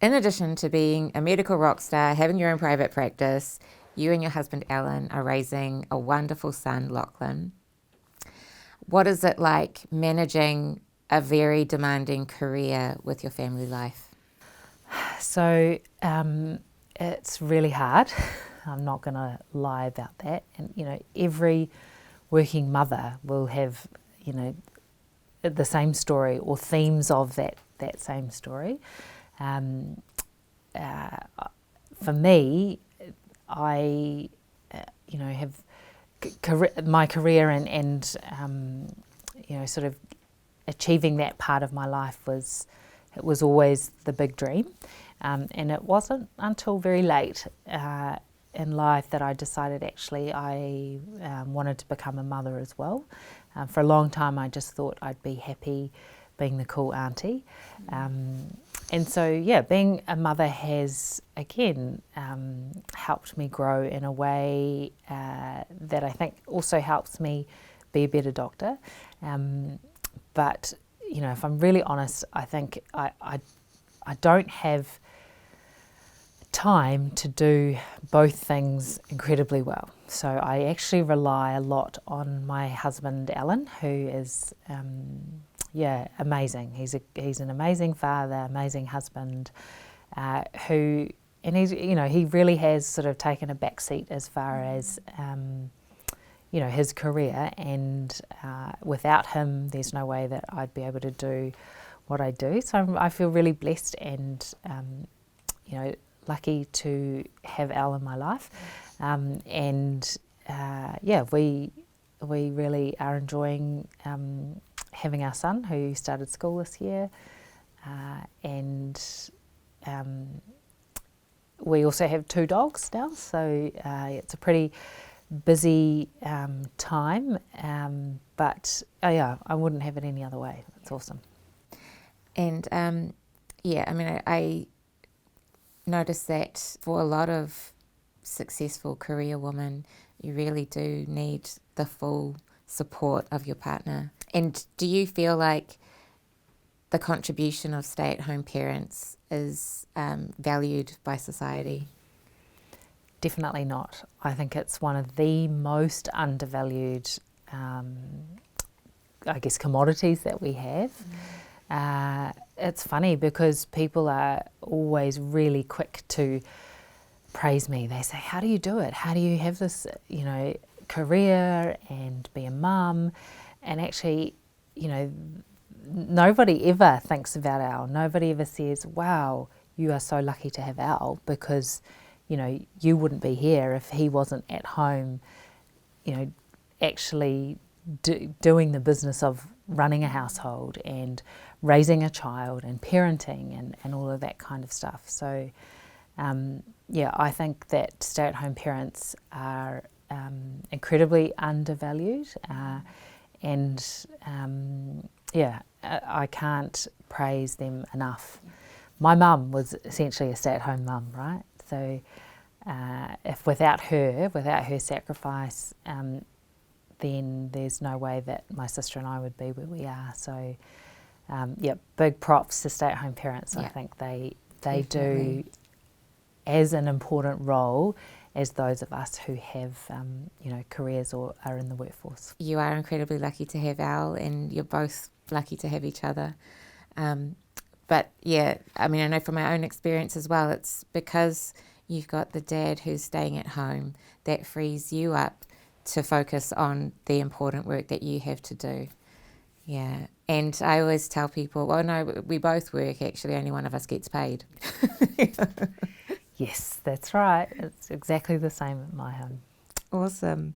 in addition to being a medical rock star, having your own private practice, you and your husband Alan are raising a wonderful son, Lachlan. What is it like managing a very demanding career with your family life? So it's really hard. I'm not going to lie about that. And, every working mother will have, the same story or themes of that same story. For me, I, have my career and sort of achieving that part of my life was always the big dream. And it wasn't until very late in life that I decided actually I wanted to become a mother as well. For a long time I just thought I'd be happy being the cool auntie. And so, being a mother has, again, helped me grow in a way that I think also helps me be a better doctor. But, if I'm really honest, I think I don't have time to do both things incredibly well. So I actually rely a lot on my husband, Alan, who is, amazing. He's an amazing father, amazing husband, he really has sort of taken a back seat as far as, his career, and without him, there's no way that I'd be able to do what I do. So I feel really blessed and, lucky to have Al in my life. We really are enjoying having our son, who started school this year, we also have 2 dogs now, so it's a pretty busy time, but I wouldn't have it any other way. It's awesome. And I noticed that for a lot of successful career women, you really do need the full support of your partner. And do you feel like the contribution of stay-at-home parents is valued by society? Definitely not. I think it's one of the most undervalued, commodities that we have. It's funny because people are always really quick to praise me. They say, how do you do it? How do you have this, career and be a mum? And actually, nobody ever thinks about Al. Nobody ever says, wow, you are so lucky to have Al, because, you wouldn't be here if he wasn't at home, actually doing the business of running a household and raising a child and parenting and all of that kind of stuff. So, I think that stay-at-home parents are incredibly undervalued, I can't praise them enough. My mum was essentially a stay-at-home mum, right? So if without her sacrifice, then there's no way that my sister and I would be where we are. So, big props to stay-at-home parents. Yeah. I think they do as an important role as those of us who have, careers or are in the workforce. You are incredibly lucky to have Al, and you're both lucky to have each other. I know from my own experience as well, it's because you've got the dad who's staying at home that frees you up to focus on the important work that you have to do. Yeah. And I always tell people, well, no, we both work, actually, only one of us gets paid. Yes, that's right. It's exactly the same at my home. Awesome.